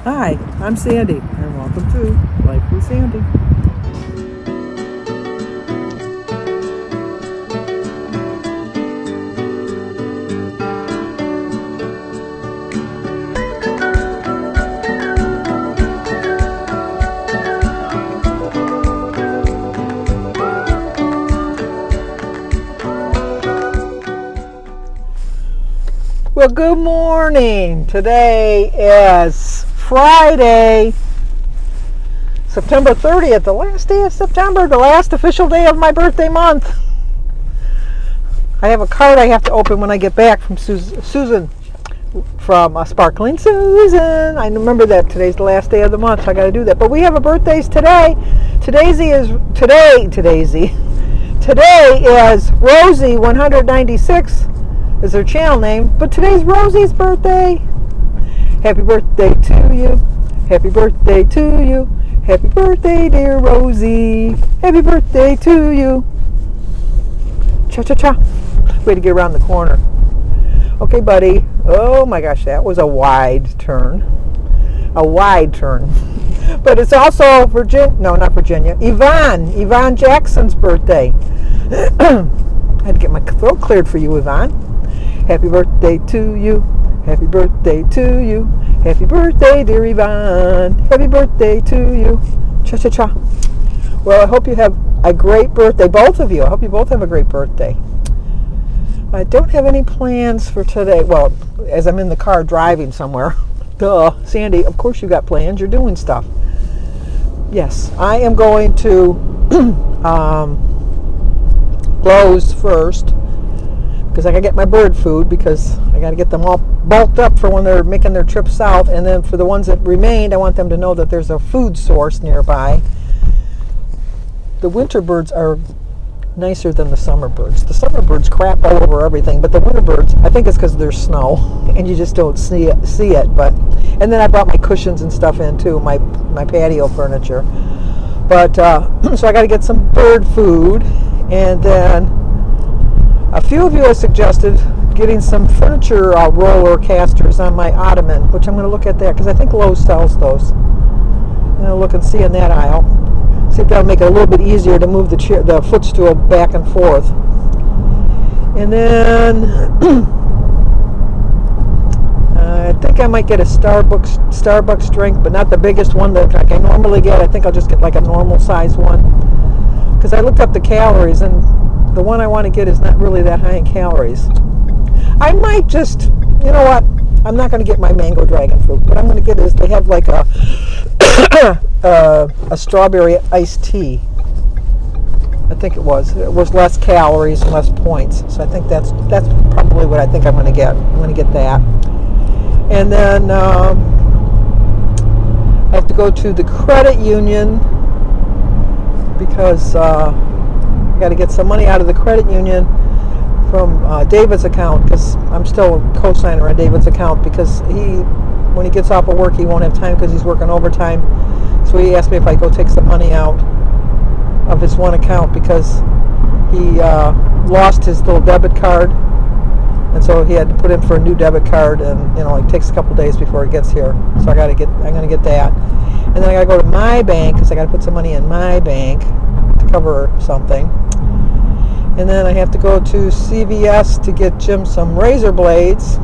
Hi, I'm Sandy, and welcome to Life with Sandy. Well, good morning. Today is Friday, September 30th, the last day of September, the last official day of my birthday month. I have a card I have to open when I get back from Susan, from Sparkling Susan. I remember that today's the last day of the month, so I got to do that. But we have a birthdays today. Today is Rosie 196. Is her channel name, but today's Rosie's birthday. Happy birthday to you. Happy birthday to you. Happy birthday, dear Rosie. Happy birthday to you. Cha-cha-cha. Way to get around the corner. Okay, buddy. Oh my gosh, that was a wide turn. A wide turn. But it's also Yvonne Jackson's birthday. I had to get my throat cleared for you, Yvonne. Happy birthday to you. Happy birthday to you. Happy birthday, dear Yvonne. Happy birthday to you. Cha-cha-cha. Well, I hope you have a great birthday, both of you. I hope you both have a great birthday. I don't have any plans for today. Well, as I'm in the car driving somewhere. Duh. Sandy, of course you got plans. You're doing stuff. Yes, I am going to Lowe's first, because I got to get my bird food, because I got to get them all bulked up for when they're making their trip south. And then for the ones that remained, I want them to know that there's a food source nearby. The winter birds are nicer than the summer birds. The summer birds crap all over everything, but the winter birds, I think it's because there's snow and you just don't see it. But and then I brought my cushions and stuff in too, my patio furniture. But so I got to get some bird food, and then a few of you have suggested getting some furniture roller casters on my ottoman, which I'm going to look at that, because I think Lowe's sells those. I'm going to look and see in that aisle. See if that'll make it a little bit easier to move the footstool back and forth. And then I think I might get a Starbucks drink, but not the biggest one that I normally get. I think I'll just get like a normal size one, because I looked up the calories, and the one I want to get is not really that high in calories. I might just, you know what, I'm not going to get my mango dragon fruit. What I'm going to get is, they have like a strawberry iced tea. I think it was less calories and less points. So I think that's probably what I think I'm going to get. I'm going to get that. And then I have to go to the credit union, because I got to get some money out of the credit union from David's account, because I'm still a co-signer on David's account, because when he gets off of work, he won't have time because he's working overtime. So he asked me if I go take some money out of his one account, because he lost his little debit card, and so he had to put in for a new debit card, and it takes a couple days before it gets here. So I'm going to get that, and then I got to go to my bank, because I got to put some money in my bank to cover something. And then I have to go to CVS to get Jim some razor blades.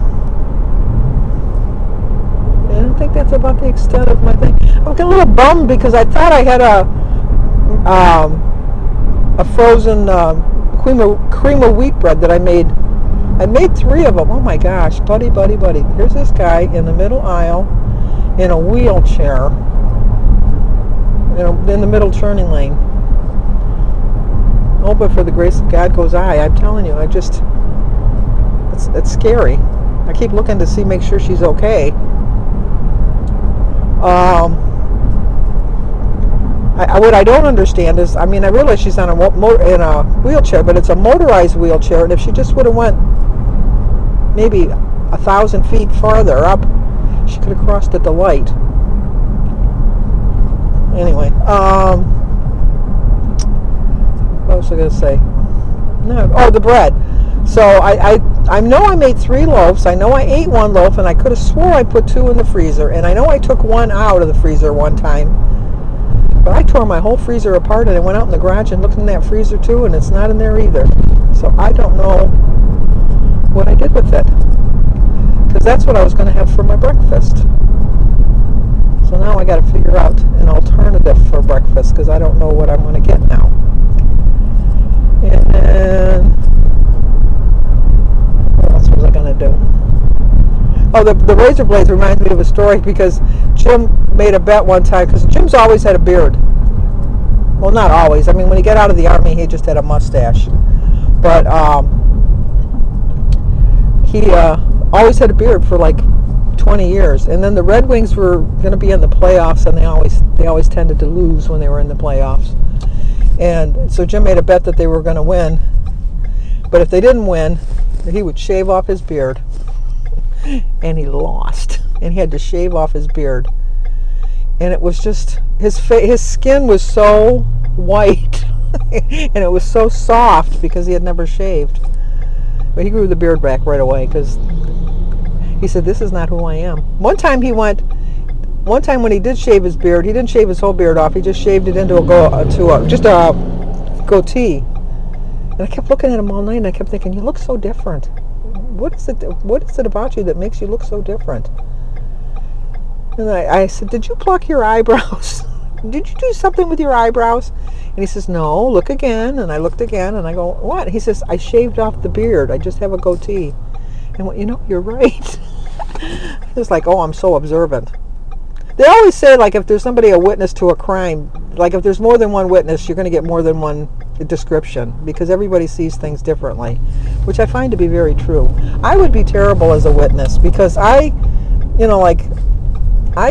And I think that's about the extent of my thing. I'm a little bummed, because I thought I had a frozen cream of wheat bread that I made. I made 3 of them. Oh my gosh, buddy. Here's this guy in the middle aisle in a wheelchair, in the middle turning lane. Oh, but for the grace of God goes I. I'm telling you, it's scary. I keep looking to make sure she's okay. What I don't understand is, I realize she's in a wheelchair, but it's a motorized wheelchair, and if she just would have went maybe 1,000 feet farther up, she could have crossed at the light. Anyway, what was I going to say? No, the bread. So I I know I made 3 loaves. I know I ate 1 loaf, and I could have swore I put 2 in the freezer. And I know I took 1 out of the freezer one time. But I tore my whole freezer apart, and I went out in the garage and looked in that freezer too, and it's not in there either. So I don't know what I did with it. Because that's what I was going to have for my breakfast. So now I got to figure out an alternative for breakfast, because I don't know what I'm going to get now. And then, what else was I going to do? Oh, the razor blades reminds me of a story, because Jim made a bet one time, because Jim's always had a beard. Well, not always. I mean, when he got out of the Army, he just had a mustache. But he always had a beard for like 20 years. And then the Red Wings were going to be in the playoffs, and they always tended to lose when they were in the playoffs. And so Jim made a bet that they were going to win. But if they didn't win, he would shave off his beard. And he lost. And he had to shave off his beard. And it was just, his skin was so white. And it was so soft because he had never shaved. But he grew the beard back right away, because he said, this is not who I am. One time when he did shave his beard, he didn't shave his whole beard off. He just shaved it into just a goatee. And I kept looking at him all night, and I kept thinking, you look so different. What is it about you that makes you look so different? And I said, did you pluck your eyebrows? Did you do something with your eyebrows? And he says, no, look again. And I looked again, and I go, what? He says, I shaved off the beard. I just have a goatee. And well, you're right. It's like, oh, I'm so observant. They always say, like, if there's somebody a witness to a crime, like if there's more than one witness, you're going to get more than one description, because everybody sees things differently, which I find to be very true. I would be terrible as a witness, because I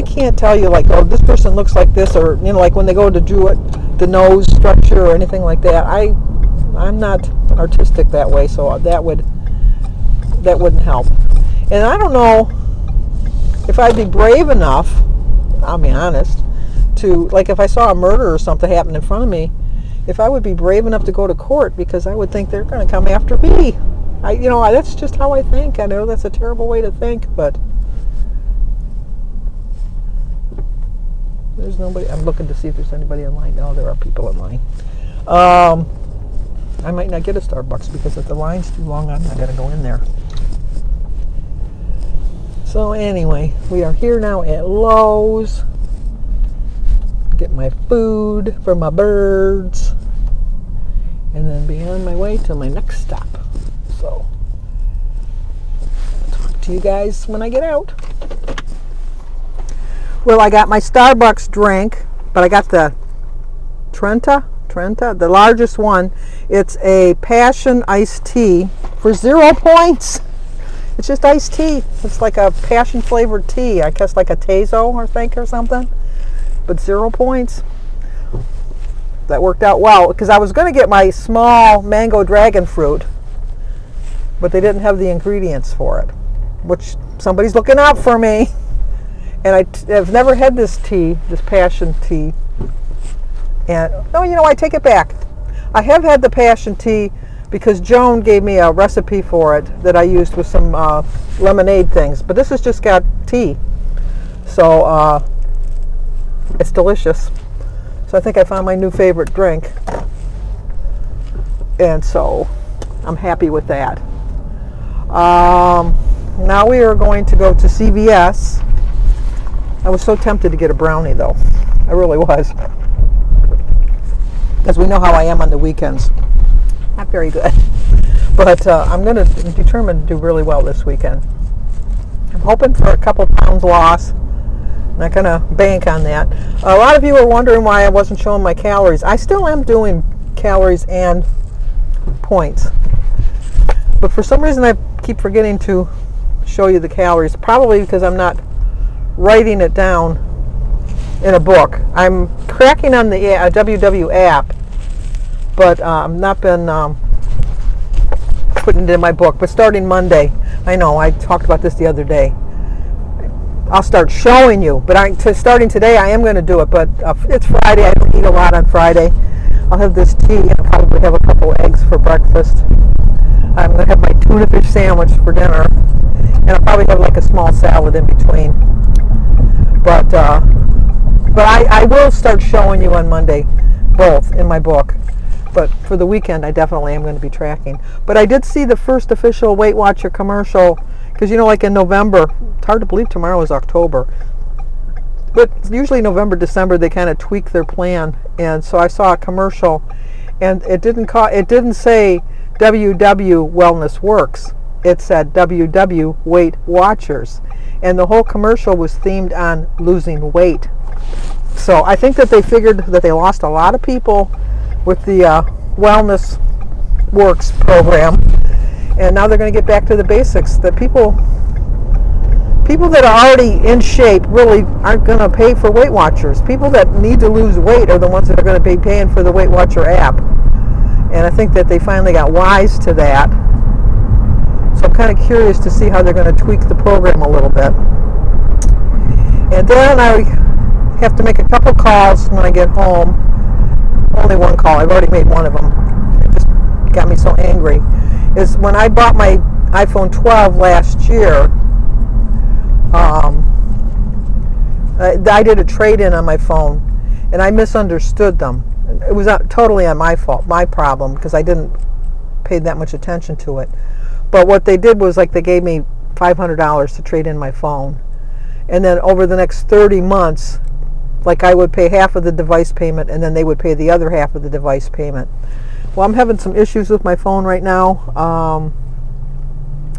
can't tell you, like, oh, this person looks like this, or, like when they go to do it, the nose structure or anything like that. I'm not artistic that way, so that wouldn't help. And I don't know if I'd be brave enough, I'll be honest, to, like, if I saw a murder or something happen in front of me, if I would be brave enough to go to court, because I would think they're going to come after me. That's just how I think. I know that's a terrible way to think, but there's nobody. I'm looking to see if there's anybody in line. No, there are people in line. I might not get a Starbucks, because if the line's too long, I'm not going to go in there. So anyway, we are here now at Lowe's. Get my food for my birds, and then be on my way to my next stop. So, I'll talk to you guys when I get out. Well, I got my Starbucks drink, but I got the Trenta, the largest one. It's a passion iced tea for 0 points. It's just iced tea. It's like a passion flavored tea. I guess like a Tazo or something. But 0 points. That worked out well, because I was going to get my small mango dragon fruit, but they didn't have the ingredients for it, which somebody's looking out for me. And I've never had this tea, this passion tea. And I take it back. I have had the passion tea, because Joan gave me a recipe for it that I used with some lemonade things. But this has just got tea. So it's delicious. So I think I found my new favorite drink. And so I'm happy with that. Now we are going to go to CVS. I was so tempted to get a brownie, though. I really was. Because we know how I am on the weekends. Not very good. But I'm going to determine to do really well this weekend. I'm hoping for a couple pounds loss. I'm not going to bank on that. A lot of you are wondering why I wasn't showing my calories. I still am doing calories and points. But for some reason I keep forgetting to show you the calories. Probably because I'm not writing it down in a book. I'm cracking on the WW app, but I've not been putting it in my book. But starting Monday, I know I talked about this the other day, I'll start showing you. But starting today, I am going to do it. But it's Friday. I don't eat a lot on Friday. I'll have this tea and probably have a couple eggs for breakfast. I'm going to have my tuna fish sandwich for dinner, and I'll probably have like a small salad in between. But I will start showing you on Monday, both in my book. But for the weekend, I definitely am going to be tracking. But I did see the first official Weight Watcher commercial, because like in November, it's hard to believe tomorrow is October. But usually November, December, they kind of tweak their plan. And so I saw a commercial, and it didn't say WW Wellness Works. It said WW Weight Watchers. And the whole commercial was themed on losing weight. So I think that they figured that they lost a lot of people with the Wellness Works program, and now they're going to get back to the basics. That people that are already in shape really aren't going to pay for Weight Watchers. People that need to lose weight are the ones that are going to be paying for the Weight Watcher app. And I think that they finally got wise to that. So I'm kind of curious to see how they're going to tweak the program a little bit. And then I have to make a couple calls when I get home. Only one call. I've already made one of them. It just got me so angry. Is when I bought my iPhone 12 last year, I did a trade-in on my phone, and I misunderstood them. It was totally on my fault, my problem, because I didn't pay that much attention to it. But what they did was they gave me $500 to trade in my phone, and then over the next 30 months, I would pay half of the device payment, and then they would pay the other half of the device payment. Well, I'm having some issues with my phone right now.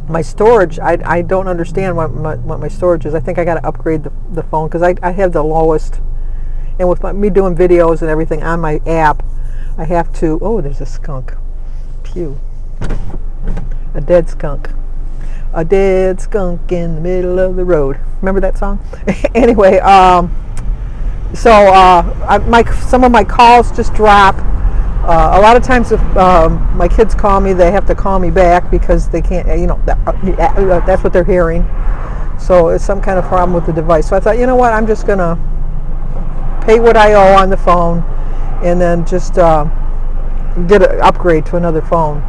My storage, I don't understand what my storage is. I think I got to upgrade the phone, because I have the lowest. And with me doing videos and everything on my app, I have to... Oh, there's a skunk. Pew. A dead skunk. A dead skunk in the middle of the road. Remember that song? Anyway, some of my calls just drop. A lot of times if my kids call me, they have to call me back because they can't, that's what they're hearing. So it's some kind of problem with the device. So I thought, I'm just going to pay what I owe on the phone and then just get an upgrade to another phone.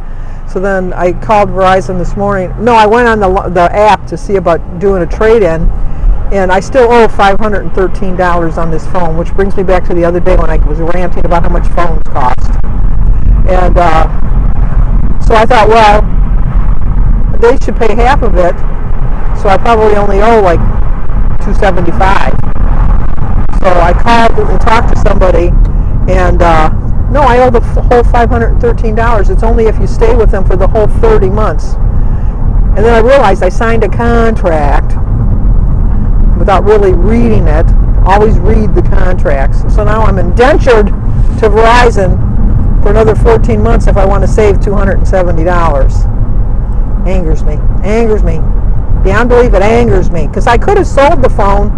So then I called Verizon this morning. No, I went on the app to see about doing a trade-in, and I still owe $513 on this phone, which brings me back to the other day when I was ranting about how much phones cost. And so I thought, well, they should pay half of it, so I probably only owe $275. So I called and talked to somebody, and no, I owe the whole $513. It's only if you stay with them for the whole 30 months. And then I realized I signed a contract without really reading it. Always read the contracts. So now I'm indentured to Verizon for another 14 months if I want to save $270. Angers me. Beyond belief, it angers me. Because I could have sold the phone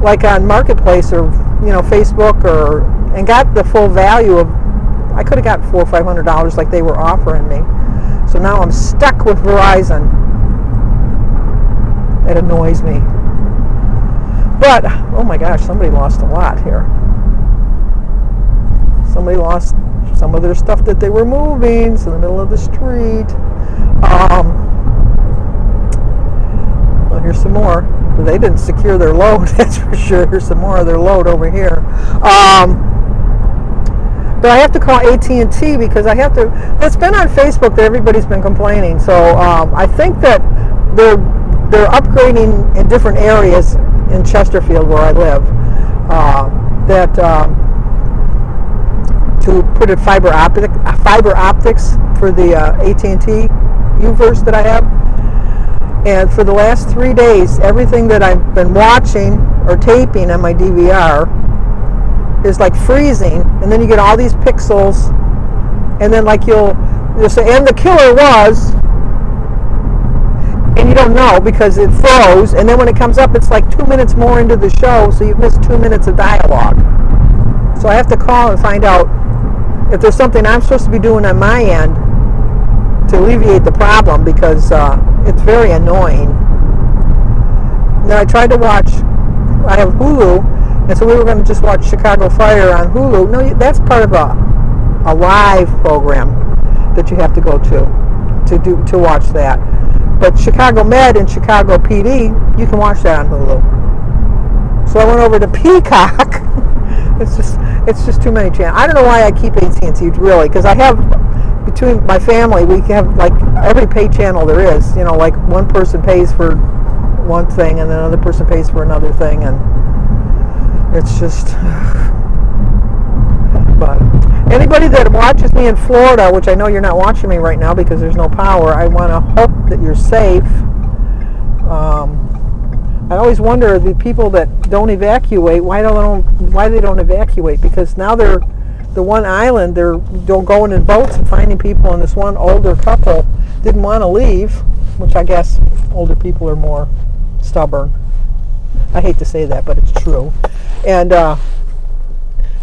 on Marketplace or Facebook and got the full value of... I could have got $400 or $500 like they were offering me. So now I'm stuck with Verizon. It annoys me. But, oh my gosh, somebody lost a lot here. Somebody lost some of their stuff that they were moving. It's in the middle of the street. Well, here's some more. They didn't secure their load, that's for sure. Here's some more of their load over here. But I have to call AT&T because I have to... It's been on Facebook that everybody's been complaining. So I think that they're upgrading in different areas in Chesterfield where I live, to put in fiber optics for the AT&T UVerse that I have. And for the last 3 days, everything that I've been watching or taping on my DVR is freezing, and then you get all these pixels, and then you'll say, and the killer was, and you don't know because it froze, and then when it comes up, it's 2 minutes more into the show, so you've missed 2 minutes of dialogue. So I have to call and find out if there's something I'm supposed to be doing on my end to alleviate the problem, because it's very annoying. Now I tried to watch, I have Hulu, and so we were going to just watch Chicago Fire on Hulu. No, that's part of a live program that you have to go to. to watch that. But Chicago Med and Chicago PD, you can watch that on Hulu. So I went over to Peacock. It's just too many channels. I don't know why I keep AT&T really, because I have, between my family, we have like every pay channel there is. You know, like one person pays for one thing and then another person pays for another thing, and it's just. But anybody that watches me in Florida, which I know you're not watching me right now because there's no power, I want to hope that you're safe. I always wonder, the people that don't evacuate, why they don't evacuate, because now they're the one island, they're going in boats and finding people, and this one older couple didn't want to leave, which I guess older people are more stubborn. I hate to say that, but it's true. And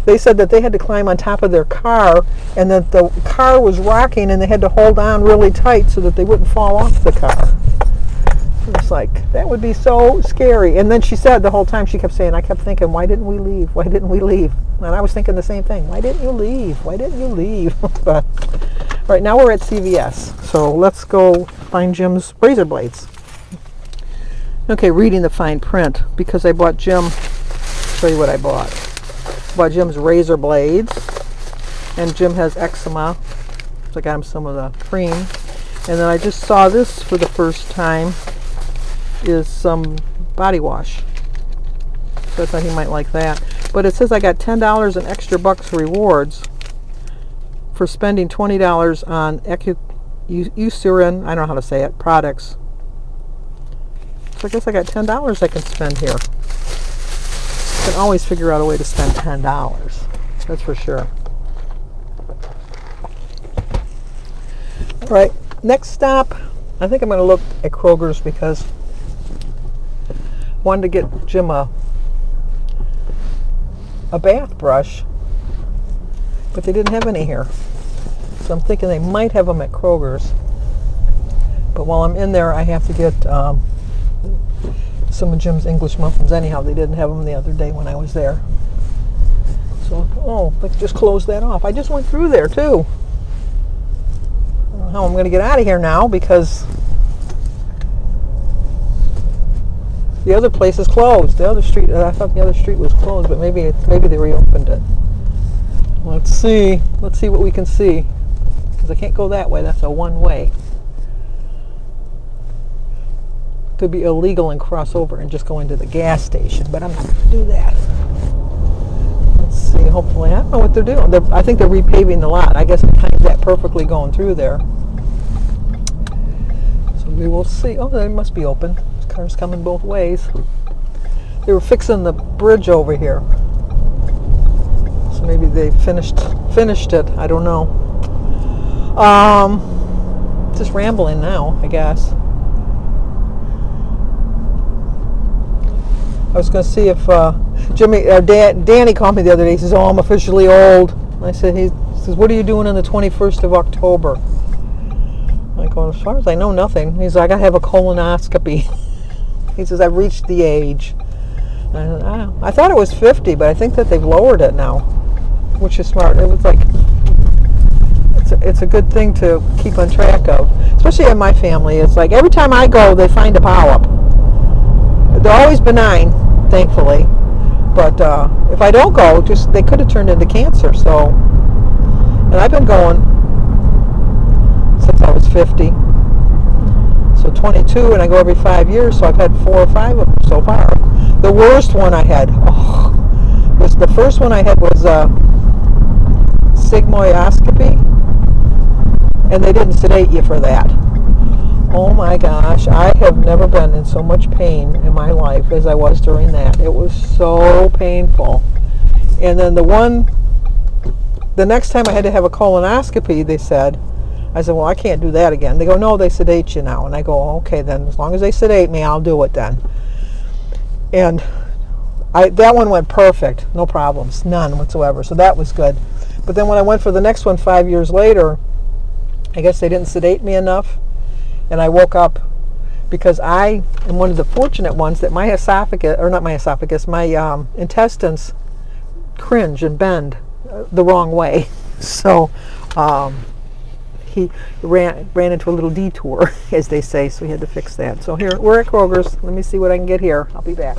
they said that they had to climb on top of their car, and that the car was rocking and they had to hold on really tight so that they wouldn't fall off the car. It's like, that would be so scary. And then she said the whole time, she kept saying, I kept thinking, why didn't we leave? Why didn't we leave? And I was thinking the same thing. Why didn't you leave? Why didn't you leave? But right now we're at CVS. So let's go find Jim's razor blades. Okay, reading the fine print, because I bought Jim, show you what I bought. Bought Jim's razor blades, and Jim has eczema, so I got him some of the cream. And then I just saw this for the first time, is some body wash. So I thought he might like that. But it says I got $10 in extra bucks rewards for spending $20 on Eucerin, I don't know how to say it, products. So I guess I got $10 I can spend here. I can always figure out a way to spend $10. That's for sure. All right, next stop, I think I'm going to look at Kroger's, because I wanted to get Jim a bath brush, but they didn't have any here. So I'm thinking they might have them at Kroger's. But while I'm in there, I have to get some of Jim's English muffins. Anyhow, they didn't have them the other day when I was there. So, let's just close that off. I just went through there too. I don't know how I'm going to get out of here now, because the other place is closed. The other street, I thought the other street was closed, but maybe they reopened it. Let's see what we can see, because I can't go that way. That's a one-way. Could be illegal and cross over and just go into the gas station, but I'm not going to do that. Let's see. Hopefully, I don't know what they're doing. I think they're repaving the lot. I guess it timed that perfectly going through there. So we will see. Oh, they must be open. This car's coming both ways. They were fixing the bridge over here, so maybe they finished it. I don't know. Just rambling now, I guess. I was going to see if Danny called me the other day. He says, "Oh, I'm officially old." I said, he says, "What are you doing on the 21st of October?" I go, "As far as I know, nothing." He's like, "I have a colonoscopy." He says, "I've reached the age." I thought it was 50, but I think that they've lowered it now, which is smart. It was like, it's a good thing to keep on track of, especially in my family. It's like every time I go, they find a polyp. They're always benign, thankfully, but if I don't go, they could have turned into cancer. So, and I've been going since I was 50, so 22, and I go every 5 years, so I've had 4 or 5 of them so far. The worst one I had, was the first one I had was sigmoidoscopy, and they didn't sedate you for that. Oh my gosh, I have never been in so much pain in my life as I was during that. It was so painful. And then the next time I had to have a colonoscopy, they said, I said, "Well, I can't do that again." They go, "No, they sedate you now." And I go, "Okay, then as long as they sedate me, I'll do it then." And that one went perfect, no problems, none whatsoever. So that was good. But then when I went for the next one 5 years later, I guess they didn't sedate me enough. And I woke up, because I am one of the fortunate ones that my intestines cringe and bend the wrong way. So he ran into a little detour, as they say, so he had to fix that. So here, we're at Kroger's. Let me see what I can get here. I'll be back.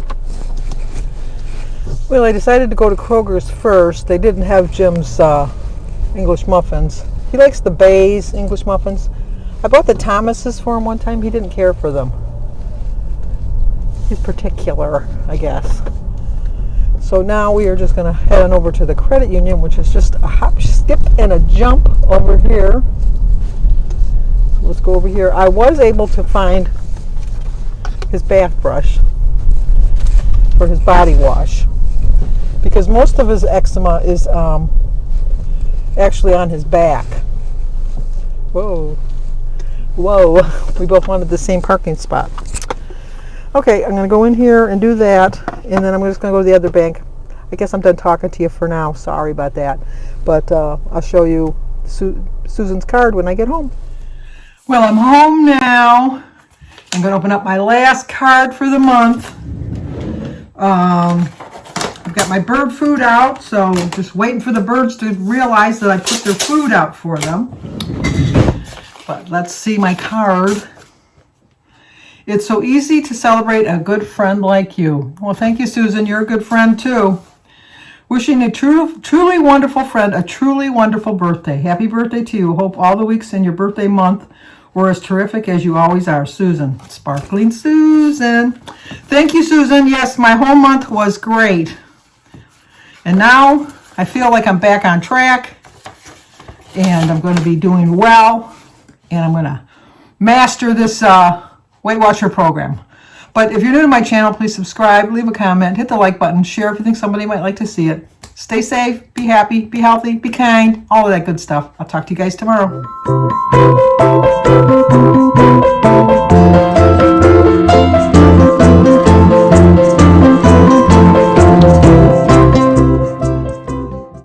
Well, I decided to go to Kroger's first. They didn't have Jim's English muffins. He likes the Bay's English muffins. I bought the Thomas's for him one time. He didn't care for them. He's particular, I guess. So now we are just going to head on over to the credit union, which is just a hop, skip, and a jump over here. So let's go over here. I was able to find his bath brush for his body wash, because most of his eczema is actually on his back. Whoa. We both wanted the same parking spot. Okay, I'm going to go in here and do that, and then I'm just going to go to the other bank. I guess I'm done talking to you for now. Sorry about that. But I'll show you Susan's card when I get home. Well, I'm home now. I'm going to open up my last card for the month. I've got my bird food out, so just waiting for the birds to realize that I put their food out for them. But let's see my card. It's so easy to celebrate a good friend like you. Well, thank you, Susan. You're a good friend, too. Wishing a truly wonderful friend a truly wonderful birthday. Happy birthday to you. Hope all the weeks in your birthday month were as terrific as you always are, Susan. Sparkling Susan. Thank you, Susan. Yes, my whole month was great. And now I feel like I'm back on track, and I'm going to be doing well, and I'm going to master this Weight Watcher program. But if you're new to my channel, please subscribe, leave a comment, hit the like button, share if you think somebody might like to see it. Stay safe, be happy, be healthy, be kind, all of that good stuff. I'll talk to you guys tomorrow.